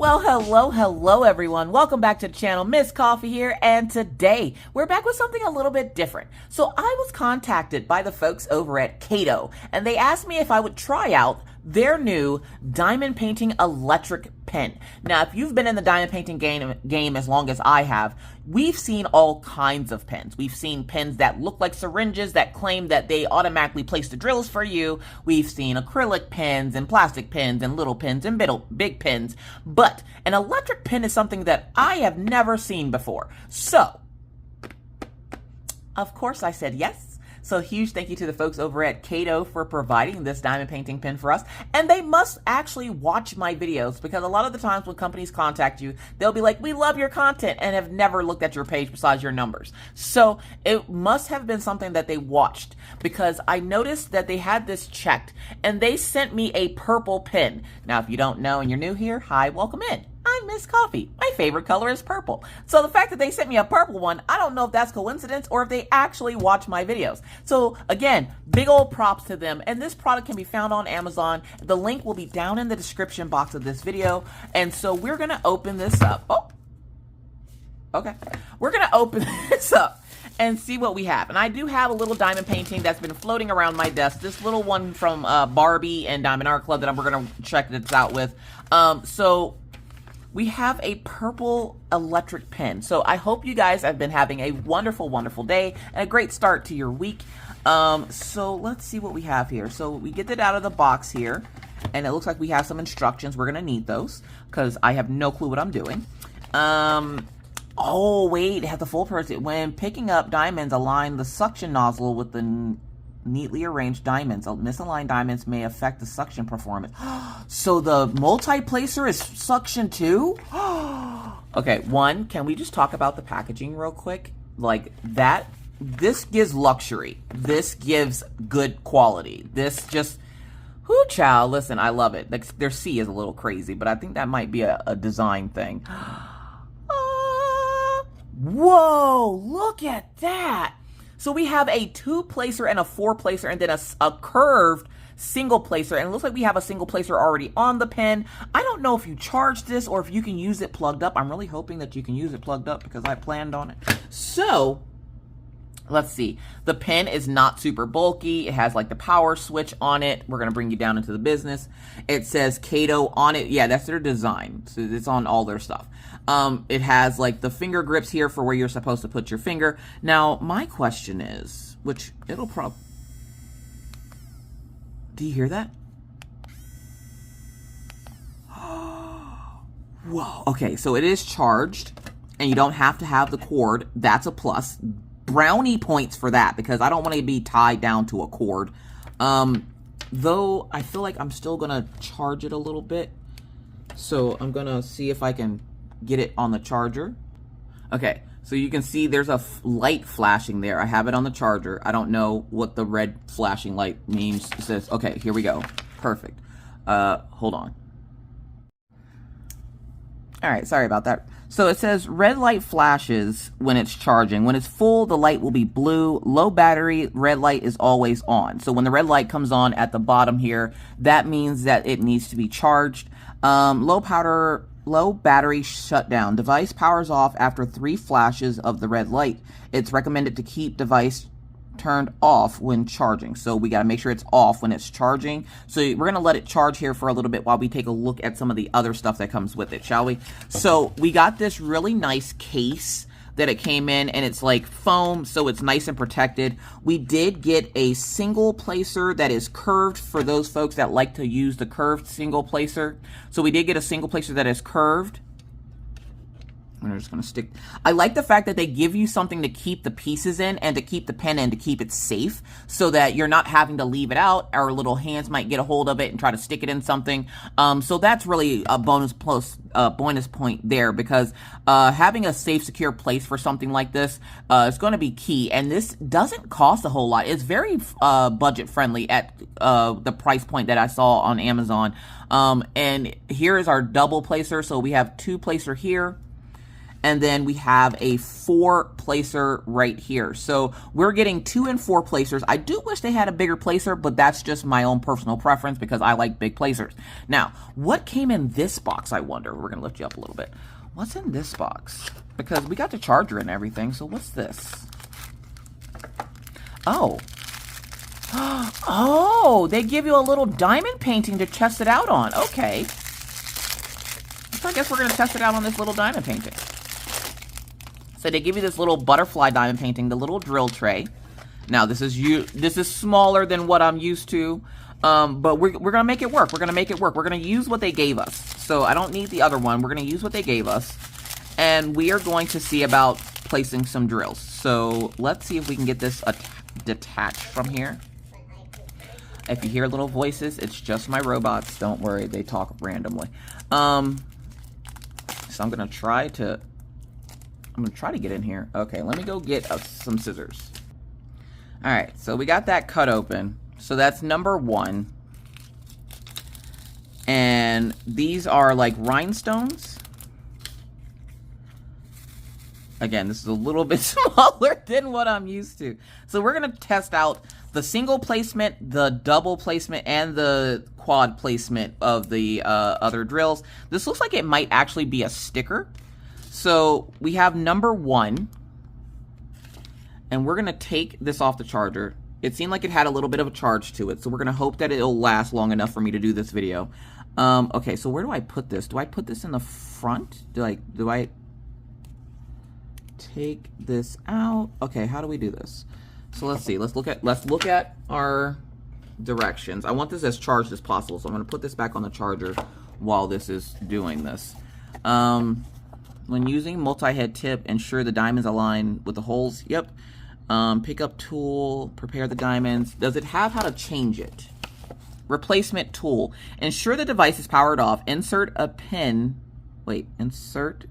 Well, hello everyone. Welcome back to the channel. Miss Coffee here, and today we're back with something a little bit different. So I was contacted by the folks over at Caydo, and they asked me if I would try out their new diamond painting electric pen. Now, if you've been in the diamond painting game as long as I have, we've seen all kinds of pens. We've seen pens that look like syringes that claim that they automatically place the drills for you. We've seen acrylic pens and plastic pens and little pens and big pens. But an electric pen is something that I have never seen before. So, of course I said yes. So huge thank you to the folks over at Caydo for providing this diamond painting pen for us. And they must actually watch my videos, because a lot of the times when companies contact you, they'll be like, we love your content, and have never looked at your page besides your numbers. So it must have been something that they watched, because I noticed that they had this checked and they sent me a purple pen. Now, if you don't know and you're new here, hi, welcome in. I'm Miss Coffee. My favorite color is purple. So the fact that they sent me a purple one, I don't know if that's coincidence or if they actually watch my videos. So again, big old props to them. And this product can be found on Amazon. The link will be down in the description box of this video. And so we're going to open this up. Oh, okay. We're going to open this up and see what we have. And I do have a little diamond painting that's been floating around my desk. This little one from Barbie and Diamond Art Club that we're going to check this out with. So we have a purple electric pen. So I hope you guys have been having a wonderful, wonderful day and a great start to your week. So let's see what we have here. So we get it out of the box here, and it looks like we have some instructions. We're gonna need those because I have no clue what I'm doing. Oh wait, it has the full person. When picking up diamonds, align the suction nozzle with the neatly arranged diamonds. Misaligned diamonds may affect the suction performance. So the multi-placer is suction too? Okay, one, can we just talk about the packaging real quick? Like that, this gives luxury. This gives good quality. This just, whoo child, listen, I love it. Like, their C is a little crazy, but I think that might be a design thing. Whoa, look at that. So we have a 2-placer and a 4-placer, and then a curved single placer. And it looks like we have a single placer already on the pen. I don't know if you charge this or if you can use it plugged up. I'm really hoping that you can use it plugged up because I planned on it. So let's see. The pen is not super bulky. It has like the power switch on it. We're going to bring you down into the business. It says Caydo on it. Yeah, that's their design. So it's on all their stuff. It has like the finger grips here for where you're supposed to put your finger. Now, my question is, which it'll probably... Do you hear that? Whoa. Okay, so it is charged, and you don't have to have the cord. That's a plus. Brownie points for that, because I don't want to be tied down to a cord. Though I feel like I'm still going to charge it a little bit. So I'm going to see if I can get it on the charger. Okay, so you can see there's a light flashing there. I have it on the charger. I don't know what the red flashing light means. It says, okay, here we go. Perfect. Hold on. All right, sorry about that. So it says red light flashes when it's charging. When it's full, the light will be blue. Low battery, red light is always on. So when the red light comes on at the bottom here, that means that it needs to be charged. Low battery shutdown. Device powers off after 3 flashes of the red light. It's recommended to keep device turned off when charging. So we got to make sure it's off when it's charging. So we're going to let it charge here for a little bit while we take a look at some of the other stuff that comes with it, shall we? So we got this really nice case that it came in, and it's like foam, so it's nice and protected. We did get a single placer that is curved for those folks that like to use the curved single placer. So we did get a single placer that is curved. I'm just going to stick. I like the fact that they give you something to keep the pieces in and to keep the pen in to keep it safe, so that you're not having to leave it out. Our little hands might get a hold of it and try to stick it in something. So that's really a bonus point there, because having a safe, secure place for something like this is going to be key. And this doesn't cost a whole lot. It's very budget friendly at the price point that I saw on Amazon. And here is our double placer. So we have 2 placer here. and then we have a 4 placer right here. So we're getting 2 and 4 placers. I do wish they had a bigger placer, but that's just my own personal preference because I like big placers. Now, what came in this box, I wonder? We're going to lift you up a little bit. What's in this box? Because we got the charger and everything, so what's this? Oh. Oh, they give you a little diamond painting to test it out on. Okay. So I guess we're going to test it out on this little diamond painting. So they give you this little butterfly diamond painting, the little drill tray. Now this is smaller than what I'm used to, but we're going to make it work. We're going to make it work. We're going to use what they gave us. So I don't need the other one. We're going to use what they gave us. And we are going to see about placing some drills. So let's see if we can get this detached from here. If you hear little voices, it's just my robots. Don't worry, they talk randomly. So I'm gonna try to get in here. Okay, let me go get some scissors. All right, so we got that cut open. So that's number 1. And these are like rhinestones. Again, this is a little bit smaller than what I'm used to. So we're gonna test out the single placement, the double placement, and the quad placement of the other drills. This looks like it might actually be a sticker. So we have number 1. And we're going to take this off the charger. It seemed like it had a little bit of a charge to it. So we're going to hope that it'll last long enough for me to do this video. Okay, so where do I put this? Do I put this in the front? Do I take this out? Okay, how do we do this? So let's see. Let's look at our directions. I want this as charged as possible, so I'm going to put this back on the charger while this is doing this. When using multi-head tip, ensure the diamonds align with the holes. Yep. Pick up tool, prepare the diamonds. Does it have how to change it? Replacement tool. Ensure the device is powered off. Insert a pin. Wait, insert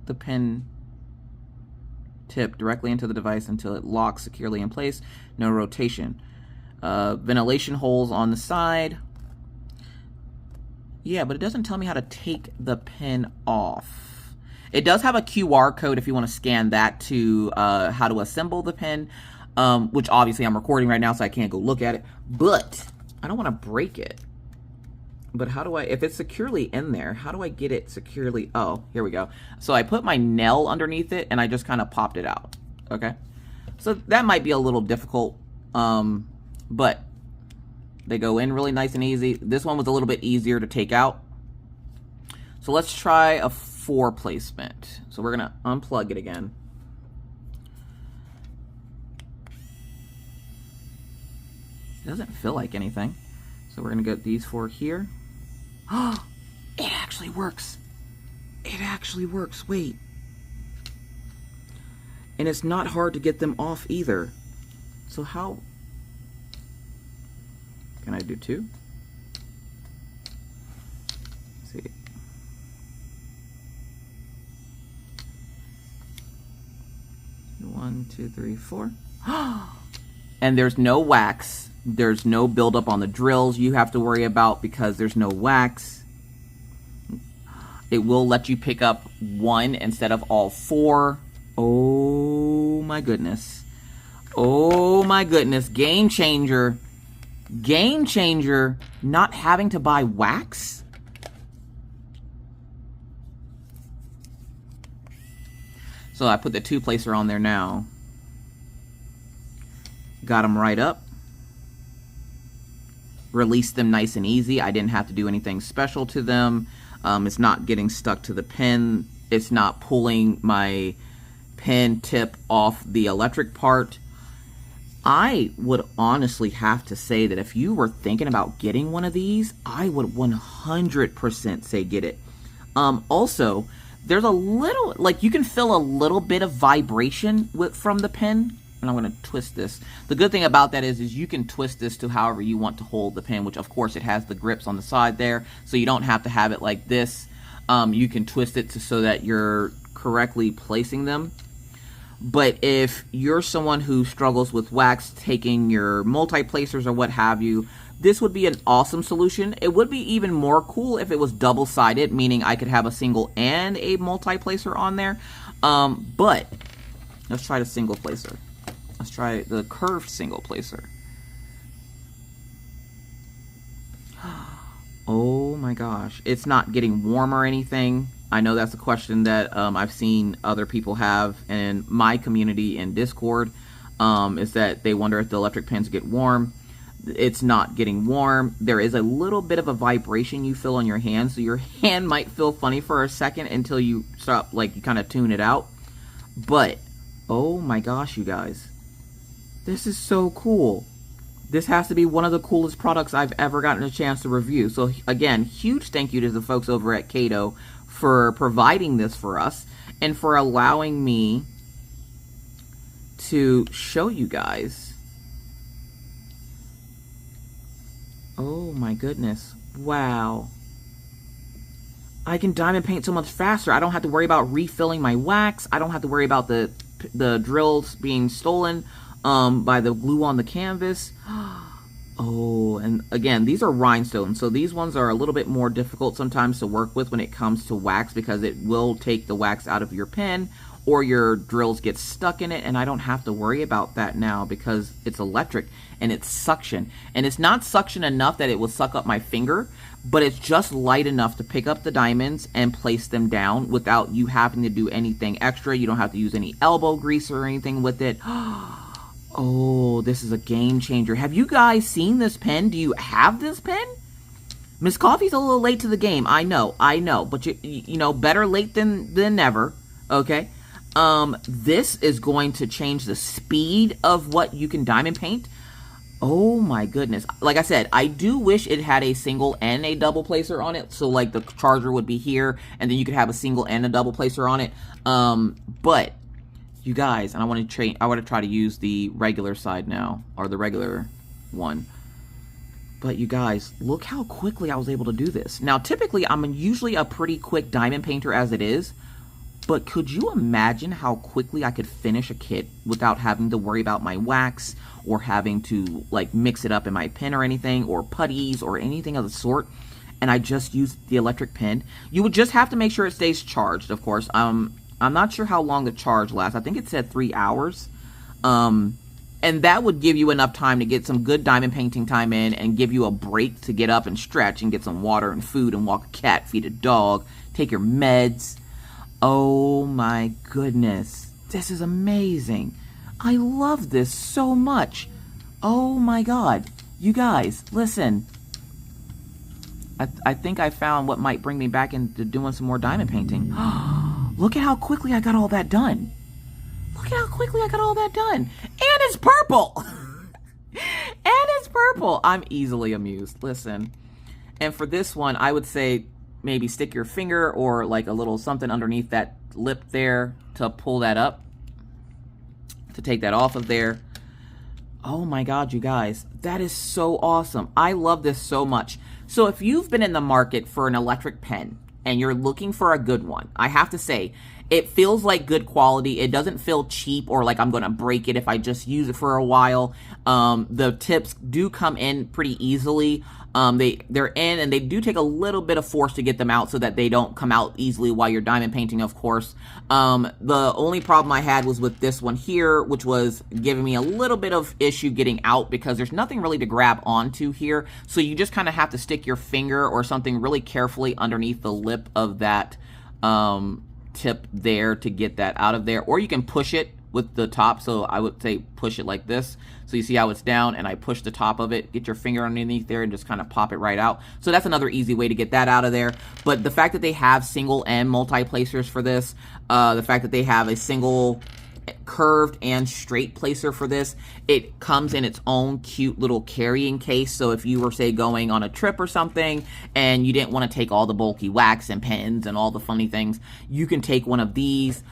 the pin tip directly into the device until it locks securely in place. No rotation. Ventilation holes on the side. Yeah, but it doesn't tell me how to take the pin off. It does have a QR code if you want to scan that to how to assemble the pin, which obviously I'm recording right now, so I can't go look at it. But I don't want to break it. But how do I, if it's securely in there, how do I get it securely? Oh, here we go. So I put my nail underneath it and I just kind of popped it out. Okay. So that might be a little difficult, but they go in really nice and easy. This one was a little bit easier to take out. So let's try a 4 placement. So we're going to unplug it again. It doesn't feel like anything. So we're going to get these 4 here. Oh, it actually works. It actually works. Wait. And it's not hard to get them off either. So how... Can I do 2? Let's see. One, two, three, 4. And there's no wax. There's no buildup on the drills you have to worry about because there's no wax. It will let you pick up 1 instead of all 4. Oh my goodness. Oh my goodness. Game changer. Game changer. Not having to buy wax. So I put the 2 placer on there now. Got them right up. Released them nice and easy. I didn't have to do anything special to them. It's not getting stuck to the pin. It's not pulling my pin tip off the electric part. I would honestly have to say that if you were thinking about getting one of these, I would 100% say get it. Also, there's a little, like you can feel a little bit of vibration from the pin. And I'm going to twist this. The good thing about that is you can twist this to however you want to hold the pin, which of course it has the grips on the side there, so you don't have to have it like this. You can twist it so that you're correctly placing them. But if you're someone who struggles with wax, taking your multi-placers or what have you, this would be an awesome solution. It would be even more cool if it was double-sided, meaning I could have a single and a multi-placer on there. But let's try the single placer. Let's try the curved single placer. Oh my gosh, it's not getting warm or anything. I know that's a question that I've seen other people have in my community in Discord, is that they wonder if the electric pens get warm. It's not getting warm. There is a little bit of a vibration you feel on your hand, so your hand might feel funny for a second until you stop, like, you kind of tune it out. But, oh my gosh, you guys. This is so cool. This has to be one of the coolest products I've ever gotten a chance to review. So, again, huge thank you to the folks over at Caydo for providing this for us and for allowing me to show you guys. Oh my goodness. Wow. I can diamond paint so much faster. I don't have to worry about refilling my wax. I don't have to worry about the drills being stolen by the glue on the canvas. Oh, and again, these are rhinestones, so these ones are a little bit more difficult sometimes to work with when it comes to wax, because it will take the wax out of your pen or your drills get stuck in it, and I don't have to worry about that now because it's electric and it's suction. And it's not suction enough that it will suck up my finger, but it's just light enough to pick up the diamonds and place them down without you having to do anything extra. You don't have to use any elbow grease or anything with it. Oh, this is a game changer. Have you guys seen this pen? Do you have this pen? Miss Coffee's a little late to the game. I know. But you know, better late than never. Okay. This is going to change the speed of what you can diamond paint. Oh my goodness. Like I said, I do wish it had a single and a double placer on it. So like the charger would be here and then you could have a single and a double placer on it. But you guys, and I want to try to use the regular side now, or the regular one. But you guys, look how quickly I was able to do this. Now, typically, I'm usually a pretty quick diamond painter as it is. But could you imagine how quickly I could finish a kit without having to worry about my wax or having to like mix it up in my pen or anything, or putties or anything of the sort? And I just used the electric pen. You would just have to make sure it stays charged, of course. I'm not sure how long the charge lasts. I think it said 3 hours. And that would give you enough time to get some good diamond painting time in and give you a break to get up and stretch and get some water and food and walk a cat, feed a dog, take your meds. Oh my goodness. This is amazing. I love this so much. Oh my God. You guys, listen. I think I found what might bring me back into doing some more diamond painting. Look at how quickly I got all that done. Look at how quickly I got all that done. And it's purple. And it's purple. I'm easily amused. Listen. And for this one, I would say maybe stick your finger or like a little something underneath that lip there to pull that up. To take that off of there. Oh my God, you guys. That is so awesome. I love this so much. So if you've been in the market for an electric pen and you're looking for a good one, I have to say, it feels like good quality. It doesn't feel cheap or like I'm going to break it if I just use it for a while. The tips do come in pretty easily. They're in, and they do take a little bit of force to get them out so that they don't come out easily while you're diamond painting, of course. The only problem I had was with this one here, which was giving me a little bit of issue getting out because there's nothing really to grab onto here. So you just kind of have to stick your finger or something really carefully underneath the lip of that tip there to get that out of there. Or you can push it with the top, so I would say push it like this. So you see how it's down, and I push the top of it, get your finger underneath there, and just kind of pop it right out. So that's another easy way to get that out of there. But the fact that they have single and multi-placers for this, the fact that they have a single curved and straight placer for this, it comes in its own cute little carrying case. So if you were, say, going on a trip or something, and you didn't want to take all the bulky wax and pens and all the funny things, you can take one of these.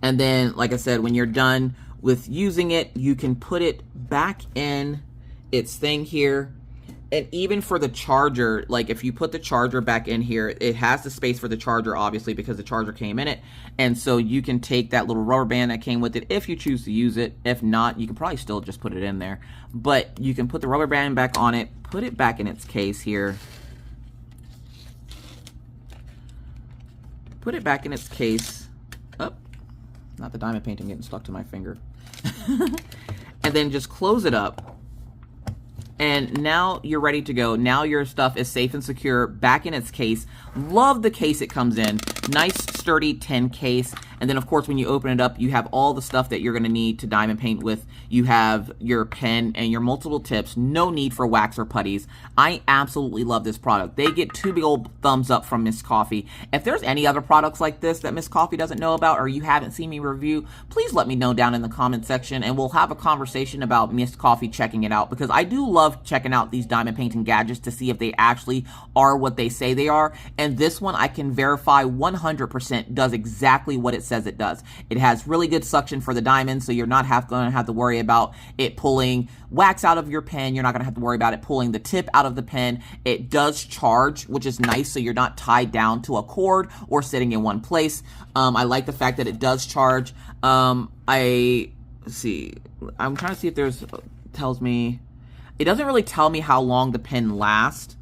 And then, like I said, when you're done with using it, you can put it back in its thing here. And even for the charger, like if you put the charger back in here, it has the space for the charger, obviously, because the charger came in it. And so you can take that little rubber band that came with it if you choose to use it. If not, you can probably still just put it in there. But you can put the rubber band back on it, put it back in its case here. put it back in its case. Oh, not the diamond painting getting stuck to my finger. And then just close it up. And now you're ready to go. Now your stuff is safe and secure back in its case. Love the case it comes in. Nice, sturdy tin case. And then, of course, when you open it up, you have all the stuff that you're going to need to diamond paint with. You have your pen and your multiple tips. No need for wax or putties. I absolutely love this product. They get 2 big old thumbs up from Miss Coffee. If there's any other products like this that Miss Coffee doesn't know about or you haven't seen me review, please let me know down in the comment section and we'll have a conversation about Miss Coffee checking it out, because I do love checking out these diamond painting gadgets to see if they actually are what they say they are. And this one I can verify 100% does exactly what it says it does. It has really good suction for the diamonds, so you're not going to have to worry about it pulling wax out of your pen. You're not going to have to worry about it pulling the tip out of the pen. It does charge, which is nice, so you're not tied down to a cord or sitting in one place. I like the fact that it does charge. I'm trying to see if there's tells me. It doesn't really tell me how long the pen lasts.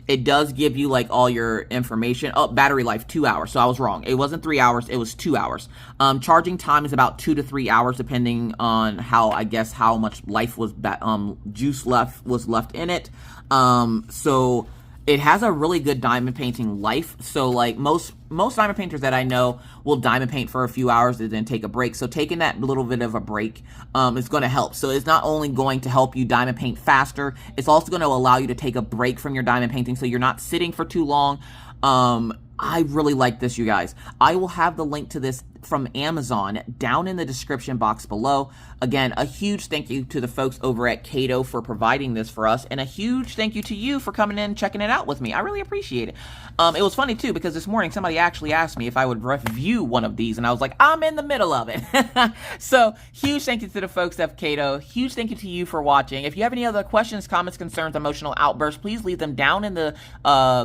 It does give you like all your information. Oh, battery life, 2 hours. So I was wrong. It wasn't 3 hours. It was 2 hours. Charging time is about 2 to 3 hours, depending on how much life was juice was left in it. So it has a really good diamond painting life. So like most diamond painters that I know will diamond paint for a few hours and then take a break. So taking that little bit of a break is going to help. So it's not only going to help you diamond paint faster, it's also going to allow you to take a break from your diamond painting so you're not sitting for too long. I really like this, you guys. I will have the link to this from Amazon down in the description box below. Again, a huge thank you to the folks over at Caydo for providing this for us, and a huge thank you to you for coming in and checking it out with me. I really appreciate it. It was funny too, because this morning somebody actually asked me if I would review one of these, and I was like, I'm in the middle of it. So huge thank you to the folks at Caydo. Huge thank you to you for watching. If you have any other questions, comments, concerns, emotional outbursts, please leave them down in the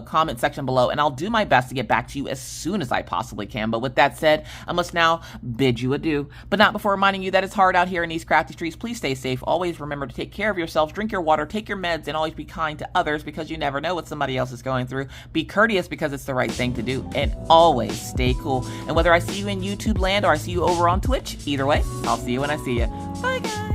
comment section below, and I'll do my best to get back to you as soon as I possibly can. But with that said, I must now bid you adieu, but not before reminding you that it's hard out here in these crafty streets. Please stay safe. Always remember to take care of yourselves, drink your water, take your meds, and always be kind to others, because you never know what somebody else is going through. Be courteous because it's the right thing to do, and always stay cool. And whether I see you in YouTube land or I see you over on Twitch, either way, I'll see you when I see you. Bye, guys.